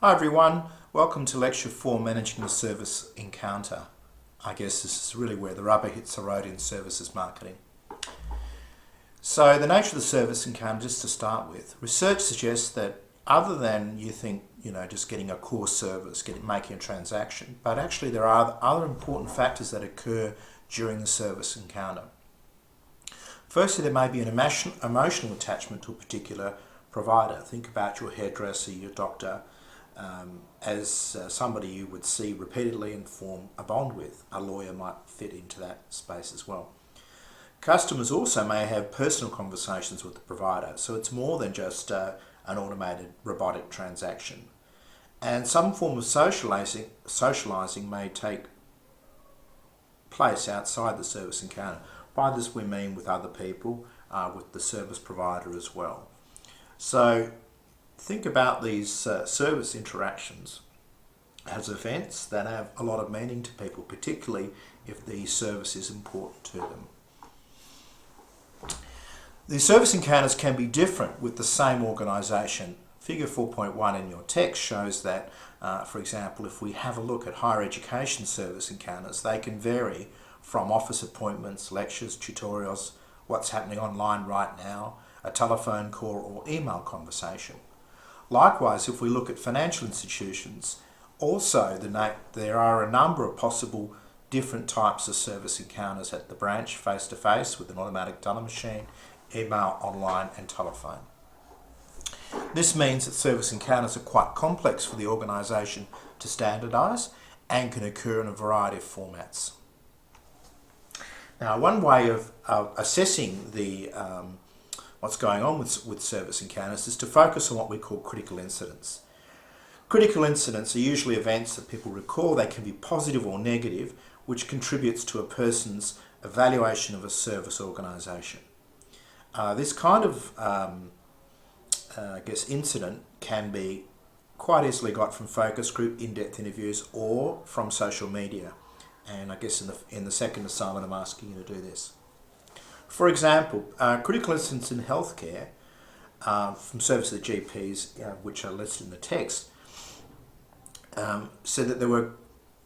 Hi everyone, welcome to Lecture 4, Managing the Service Encounter. I guess this is really where the rubber hits the road in services marketing. So the nature of the service encounter, just to start with, research suggests that other than you think, just getting a core service, making a transaction, but actually there are other important factors that occur during the service encounter. Firstly, there may be an emotional attachment to a particular provider. Think about your hairdresser, your doctor, as somebody you would see repeatedly and form a bond with. A lawyer might fit into that space as well. Customers also may have personal conversations with the provider, so it's more than just an automated robotic transaction. And some form of socializing may take place outside the service encounter. By this we mean with other people, with the service provider as well. So think about these service interactions as events that have a lot of meaning to people, particularly if the service is important to them. The service encounters can be different with the same organisation. Figure 4.1 in your text shows that, for example, if we have a look at higher education service encounters, they can vary from office appointments, lectures, tutorials, what's happening online right now, a telephone call or email conversation. Likewise, if we look at financial institutions, also there are a number of possible different types of service encounters at the branch, face-to-face with an automatic teller machine, email, online and telephone. This means that service encounters are quite complex for the organisation to standardise and can occur in a variety of formats. Now, one way of assessing the what's going on with service encounters is to focus on what we call critical incidents. Critical incidents are usually events that people recall. They can be positive or negative, which contributes to a person's evaluation of a service organisation. This kind of incident can be quite easily got from focus group, in-depth interviews, or from social media. And I guess in the second assignment I'm asking you to do this. For example, critical incidents in healthcare from service of the GPs, which are listed in the text, said that they were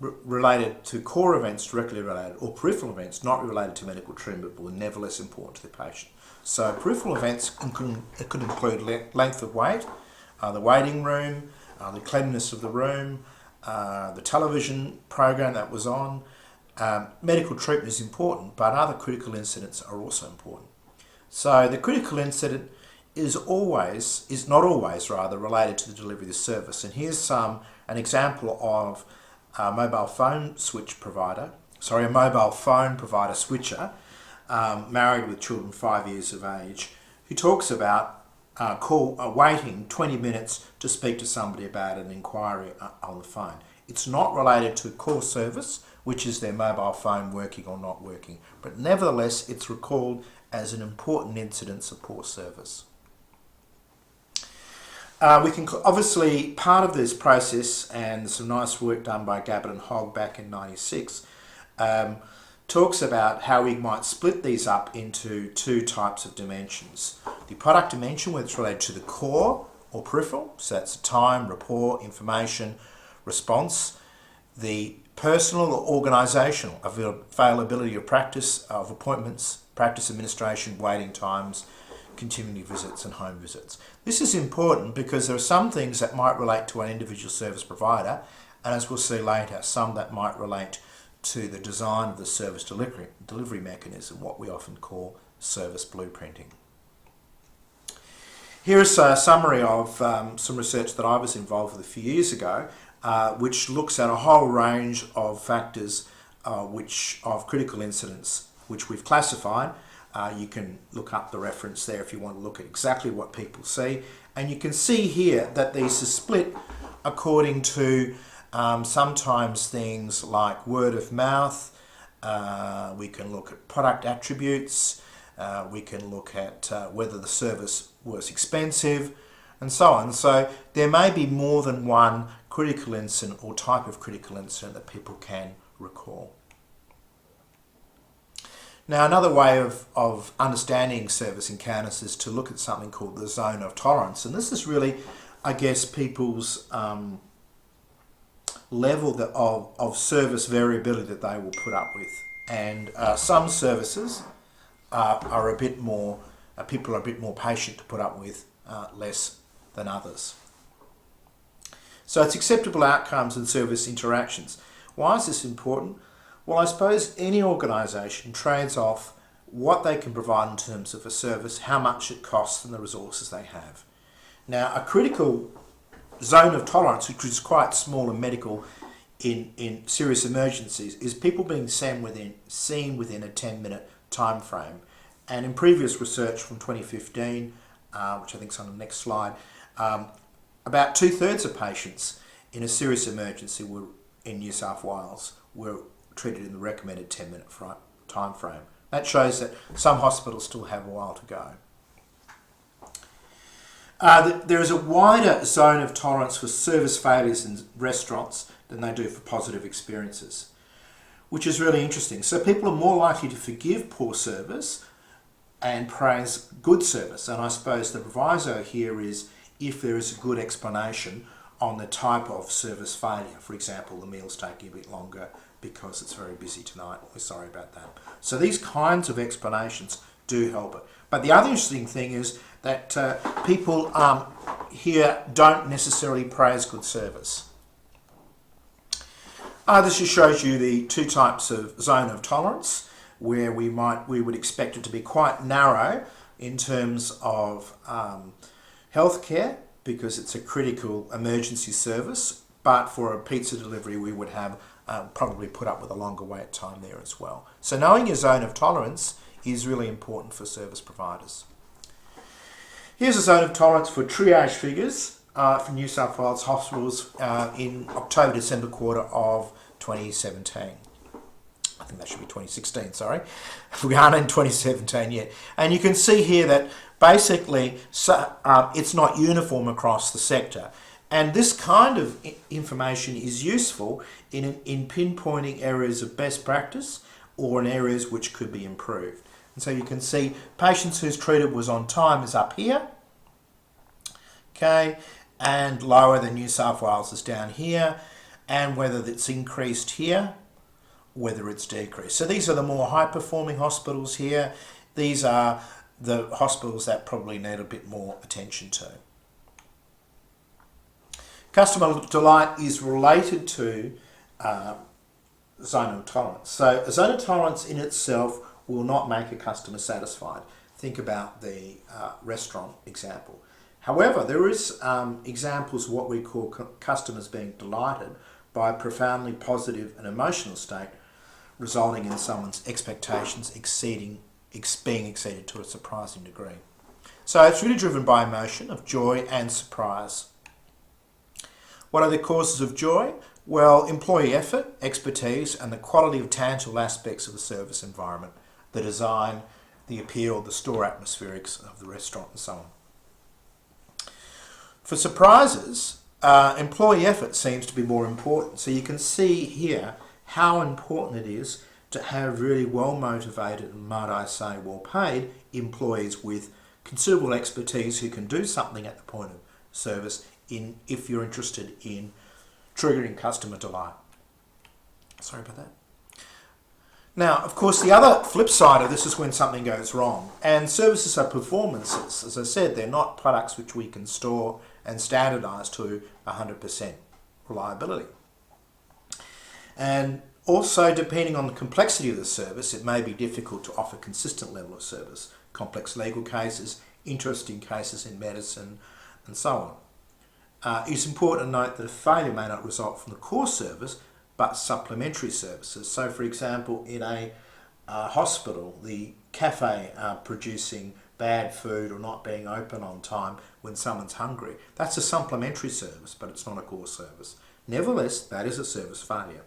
related to core events directly related, or peripheral events not related to medical treatment but were nevertheless important to the patient. So peripheral events could include length of wait, the waiting room, the cleanliness of the room, the television program that was on. Medical treatment is important, but other critical incidents are also important. So the critical incident is not always related to the delivery of the service. And here's an example of a mobile phone provider switcher, married with children 5 years of age, who talks about waiting 20 minutes to speak to somebody about an inquiry on the phone. It's not related to core service, which is their mobile phone working or not working, but nevertheless it's recalled as an important incident support service. We can obviously, part of this process, and some nice work done by Gabbett and Hogg back in '96, talks about how we might split these up into two types of dimensions. The product dimension, where it's related to the core or peripheral, so that's time, rapport, information, response. The personal or organisational availability of practice, of appointments, practice administration, waiting times, community visits and home visits. This is important because there are some things that might relate to an individual service provider, and as we'll see later, some that might relate to the design of the service delivery mechanism, what we often call service blueprinting. Here is a summary of some research that I was involved with a few years ago, which looks at a whole range of factors of critical incidents, which we've classified. You can look up the reference there if you want to look at exactly what people see. And you can see here that these are split according to sometimes things like word of mouth. We can look at product attributes. We can look at whether the service was expensive, and so on. So there may be more than one critical incident or type of critical incident that people can recall. Now, another way of understanding service encounters is to look at something called the zone of tolerance. And this is really, I guess, people's level of service variability that they will put up with. And some services are a bit more, people are a bit more patient to put up with less than others. So it's acceptable outcomes and service interactions. Why is this important? Well, I suppose any organisation trades off what they can provide in terms of a service, how much it costs and the resources they have. Now, a critical zone of tolerance, which is quite small and medical in serious emergencies, is people being seen within a 10-minute time frame. And in previous research from 2015, which I think is on the next slide, about 2/3 of patients in a serious emergency in New South Wales were treated in the recommended 10-minute time frame. That shows that some hospitals still have a while to go. There is a wider zone of tolerance for service failures in restaurants than they do for positive experiences, which is really interesting. So people are more likely to forgive poor service and praise good service. And I suppose the proviso here is if there is a good explanation on the type of service failure. For example, the meal's taking a bit longer because it's very busy tonight. We're sorry about that. So these kinds of explanations do help it. But the other interesting thing is that people here don't necessarily praise good service. This just shows you the two types of zone of tolerance, where we would expect it to be quite narrow in terms of healthcare, because it's a critical emergency service, but for a pizza delivery we would have probably put up with a longer wait time there as well. So knowing your zone of tolerance is really important for service providers. Here's a zone of tolerance for triage figures for New South Wales hospitals in October-December quarter of 2017. I think that should be 2016, sorry. We aren't in 2017 yet. And you can see here that basically it's not uniform across the sector. And this kind of information is useful in pinpointing areas of best practice or in areas which could be improved. And so you can see patients whose treated was on time is up here, okay, and lower than New South Wales is down here, and whether it's increased here, whether it's decreased. So these are the more high-performing hospitals here. These are the hospitals that probably need a bit more attention to. Customer delight is related to zone of tolerance. So a zone of tolerance in itself will not make a customer satisfied. Think about the restaurant example. However, there is examples of what we call customers being delighted by a profoundly positive and emotional state, resulting in someone's expectations being exceeded to a surprising degree. So it's really driven by emotion of joy and surprise. What are the causes of joy? Well, employee effort, expertise, and the quality of tangible aspects of the service environment, the design, the appeal, the store atmospherics of the restaurant, and so on. For surprises, employee effort seems to be more important. So you can see here how important it is to have really well-motivated and, might I say, well-paid employees with considerable expertise who can do something at the point of service if you're interested in triggering customer delight. Sorry about that. Now, of course, the other flip side of this is when something goes wrong. And services are performances. As I said, they're not products which we can store and standardise to 100% reliability. And also, depending on the complexity of the service, it may be difficult to offer consistent level of service. Complex legal cases, interesting cases in medicine, and so on. It's important to note that a failure may not result from the core service, but supplementary services. So, for example, in a hospital, the cafe producing bad food or not being open on time when someone's hungry, that's a supplementary service, but it's not a core service. Nevertheless, that is a service failure.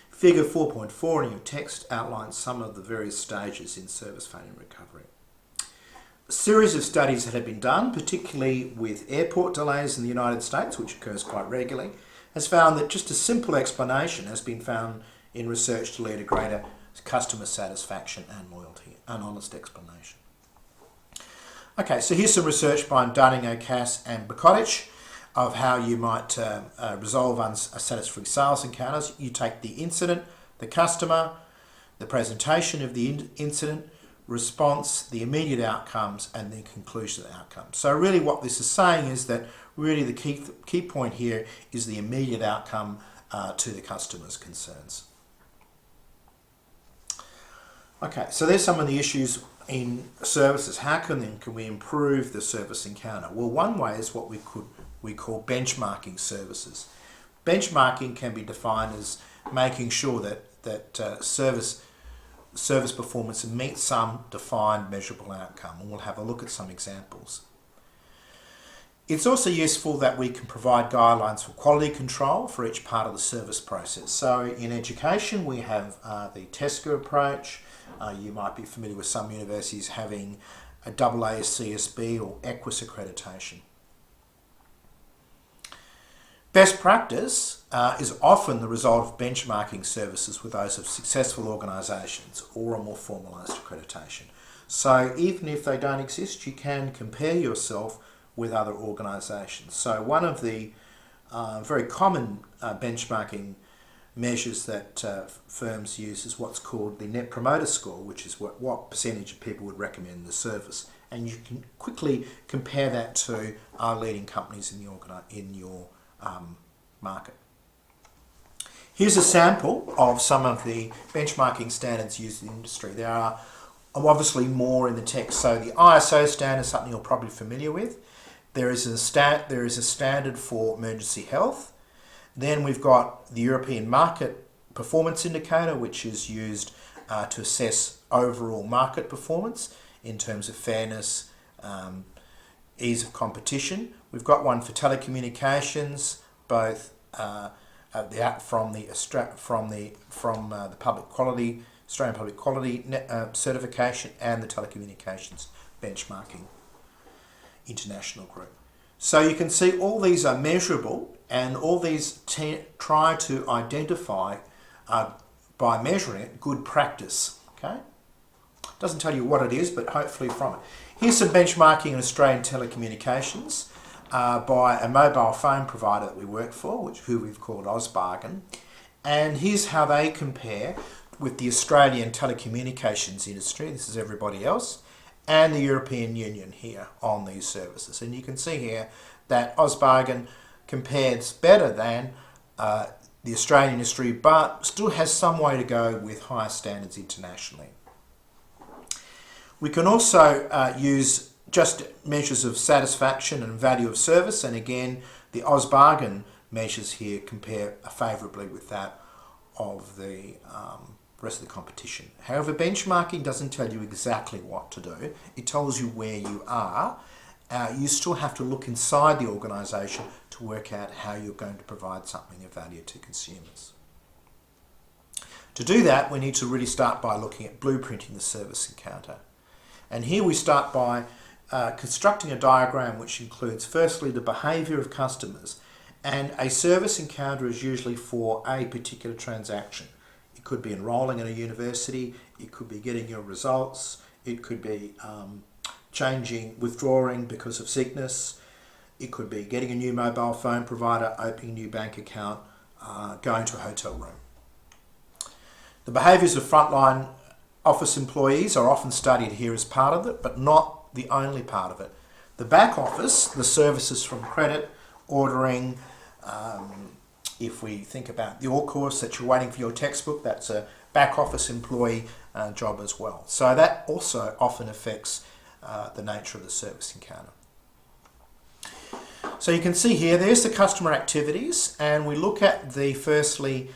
Figure 4.4 in your text outlines some of the various stages in service failure recovery. A series of studies that have been done, particularly with airport delays in the United States, which occurs quite regularly, has found that just a simple explanation has been found in research to lead to greater customer satisfaction and loyalty, an honest explanation. Okay, so here's some research by Dunning, O'Cass and Bukotich. of how you might resolve unsatisfactory sales encounters. You take the incident, the customer, the presentation of the incident, response, the immediate outcomes, and the conclusion of the outcomes. So really what this is saying is that really the key point here is the immediate outcome to the customer's concerns. Okay, so there's some of the issues in services. How can we improve the service encounter? Well, one way is what we call benchmarking services. Benchmarking can be defined as making sure that service performance meets some defined measurable outcome, and we'll have a look at some examples. It's also useful that we can provide guidelines for quality control for each part of the service process. So in education we have the TESCA approach. You might be familiar with some universities having a AA CSB or EQUIS accreditation. Best practice is often the result of benchmarking services with those of successful organisations or a more formalised accreditation. So even if they don't exist, you can compare yourself with other organisations. So one of the very common benchmarking measures that firms use is what's called the Net Promoter Score, which is what percentage of people would recommend the service. And you can quickly compare that to our leading companies in your market. Here's a sample of some of the benchmarking standards used in the industry. There are obviously more in the text. So the ISO standard is something you're probably familiar with. There is a standard for emergency health. Then we've got the European Market Performance Indicator, which is used to assess overall market performance in terms of fairness, ease of competition. We've got one for telecommunications, both from the public quality, Australian Public Quality certification, and the telecommunications benchmarking international group. So you can see all these are measurable, and all these try to identify by measuring it good practice. Okay, doesn't tell you what it is, but hopefully from it. Here's some benchmarking in Australian telecommunications by a mobile phone provider that we work for, who we've called Ozbargain, and here's how they compare with the Australian telecommunications industry. This is everybody else, and the European Union here on these services. And you can see here that Ozbargain compares better than the Australian industry, but still has some way to go with higher standards internationally. We can also use just measures of satisfaction and value of service, and again the Ozbargain measures here compare favourably with that of the rest of the competition. However, benchmarking doesn't tell you exactly what to do. It tells you where you are. You still have to look inside the organisation to work out how you're going to provide something of value to consumers. To do that, we need to really start by looking at blueprinting the service encounter. And here we start by constructing a diagram which includes firstly the behaviour of customers, and a service encounter is usually for a particular transaction. It could be enrolling in a university, it could be getting your results, it could be withdrawing because of sickness, it could be getting a new mobile phone provider, opening a new bank account, going to a hotel room. The behaviours of frontline office employees are often studied here as part of it, but not the only part of it. The back office, the services from credit, ordering, if we think about your course that you're waiting for your textbook, that's a back office employee job as well. So that also often affects the nature of the service encounter. So you can see here, there's the customer activities, and we look at the firstly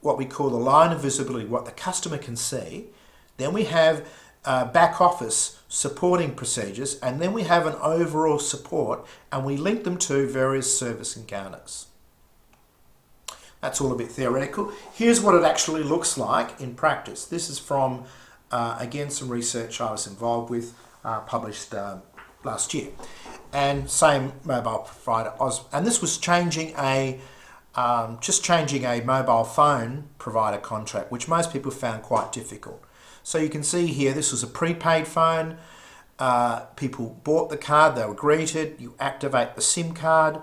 what we call the line of visibility, what the customer can see. Then we have back office supporting procedures, and then we have an overall support, and we link them to various service encounters. That's all a bit theoretical. Here's what it actually looks like in practice. This is from, again, some research I was involved with, published last year. And same mobile provider, and this was changing just changing a mobile phone provider contract, which most people found quite difficult. So you can see here, this was a prepaid phone. people bought the card, they were greeted, you activate the SIM card,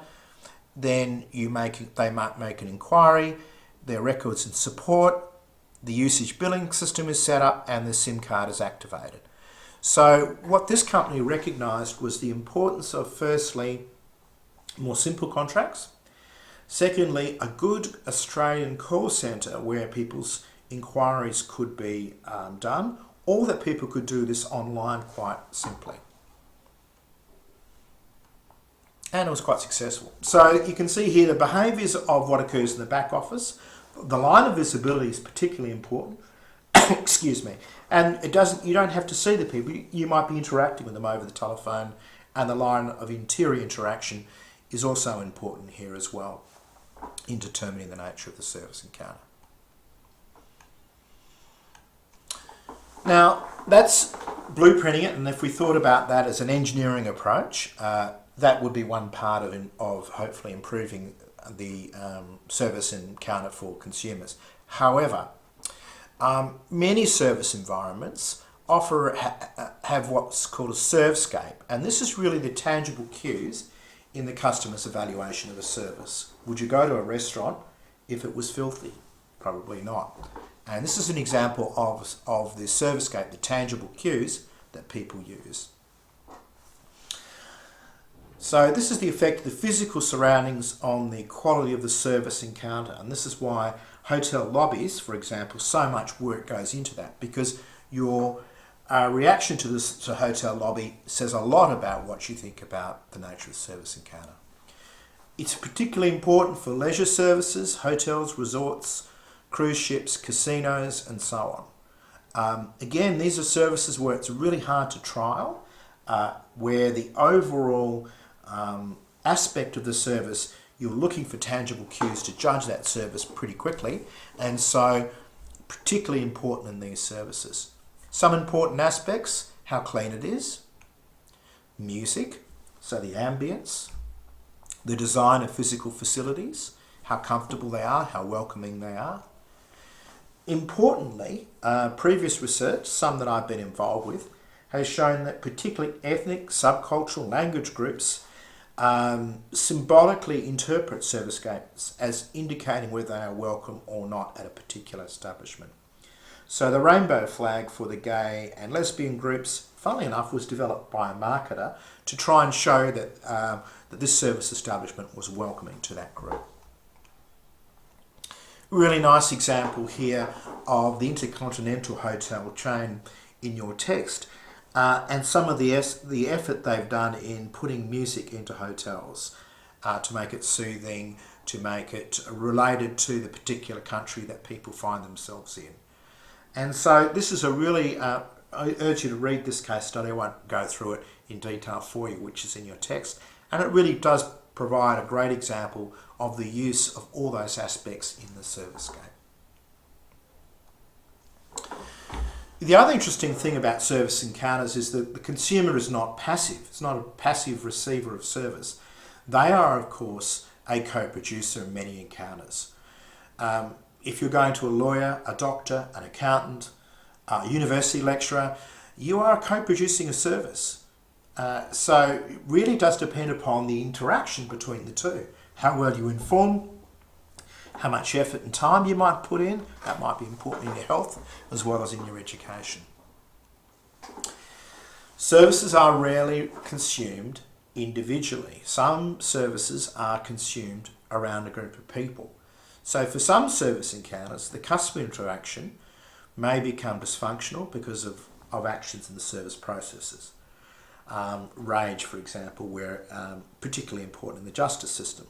then they might make an inquiry, their records and support, the usage billing system is set up, and the SIM card is activated. So what this company recognised was the importance of, firstly, more simple contracts. Secondly, a good Australian call centre where people's inquiries could be done, or that people could do this online quite simply. And it was quite successful. So you can see here the behaviours of what occurs in the back office. The line of visibility is particularly important. Excuse me. And you don't have to see the people. You might be interacting with them over the telephone, and the line of interior interaction is also important here as well in determining the nature of the service encounter. Now, that's blueprinting it, and if we thought about that as an engineering approach, that would be one part of hopefully improving the service encounter for consumers. However, many service environments have what's called a servescape, and this is really the tangible cues in the customer's evaluation of a service. Would you go to a restaurant if it was filthy? Probably not. And this is an example of the servicescape, the tangible cues that people use. So this is the effect of the physical surroundings on the quality of the service encounter, and this is why hotel lobbies, for example, so much work goes into that, because your reaction to this hotel lobby says a lot about what you think about the nature of the service encounter. It's particularly important for leisure services, hotels, resorts, cruise ships, casinos, and so on. Again, these are services where it's really hard to trial, where the overall aspect of the service, you're looking for tangible cues to judge that service pretty quickly, and so particularly important in these services. Some important aspects: how clean it is, music, so the ambience, the design of physical facilities, how comfortable they are, how welcoming they are. Importantly, previous research, some that I've been involved with, has shown that particularly ethnic, subcultural language groups symbolically interpret servicescapes as indicating whether they are welcome or not at a particular establishment. So the rainbow flag for the gay and lesbian groups, funnily enough, was developed by a marketer to try and show that, that this service establishment was welcoming to that group. Really nice example here of the Intercontinental Hotel chain in your text, and some of the effort they've done in putting music into hotels to make it soothing, to make it related to the particular country that people find themselves in. And so this is a really, I urge you to read this case study. I won't go through it in detail for you, which is in your text, and it really does provide a great example of the use of all those aspects in the servicescape. The other interesting thing about service encounters is that the consumer is not passive. It's not a passive receiver of service. They are, of course, a co-producer in many encounters. If you're going to a lawyer, a doctor, an accountant, a university lecturer, you are co-producing a service. So it really does depend upon the interaction between the two. How well you inform, how much effort and time you might put in. That might be important in your health as well as in your education. Services are rarely consumed individually. Some services are consumed around a group of people. So for some service encounters, the customer interaction may become dysfunctional because of actions in the service processes. Rage, for example, where particularly important in the justice system.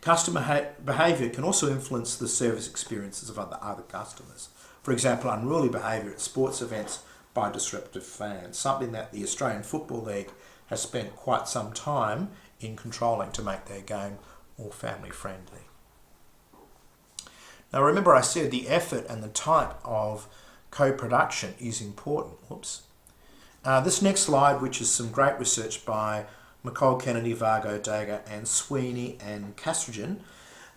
Customer behaviour can also influence the service experiences of other customers. For example, unruly behaviour at sports events by disruptive fans, something that the Australian Football League has spent quite some time in controlling to make their game more family friendly. Now remember, I said the effort and the type of co-production is important. Whoops. This next slide, which is some great research by McCall, Kennedy, Vargo, Dagger and Sweeney and Castrogen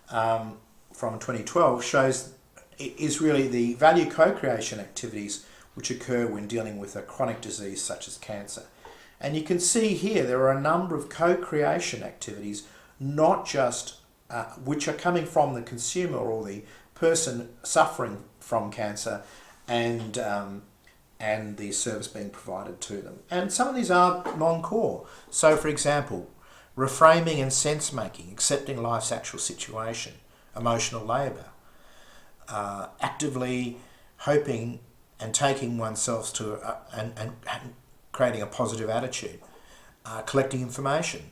from 2012, shows it is really the value co-creation activities which occur when dealing with a chronic disease such as cancer. And you can see here there are a number of co-creation activities, not just which are coming from the consumer or the person suffering from cancer, and the service being provided to them. And some of these are non-core. So, for example, reframing and sense making, accepting life's actual situation, emotional labour, actively hoping and taking oneself to and creating a positive attitude, collecting information,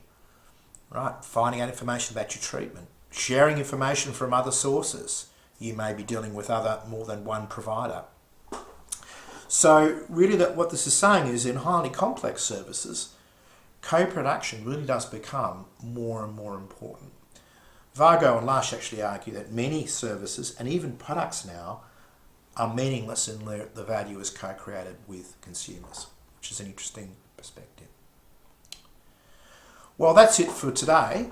right? Finding out information about your treatment, sharing information from other sources. You may be dealing with more than one provider. So really what this is saying is in highly complex services, co-production really does become more and more important. Vargo and Lush actually argue that many services and even products now are meaningless unless the value is co-created with consumers, which is an interesting perspective. Well, that's it for today.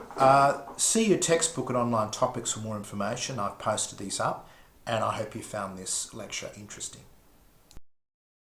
See your textbook and online topics for more information. I've posted these up, and I hope you found this lecture interesting.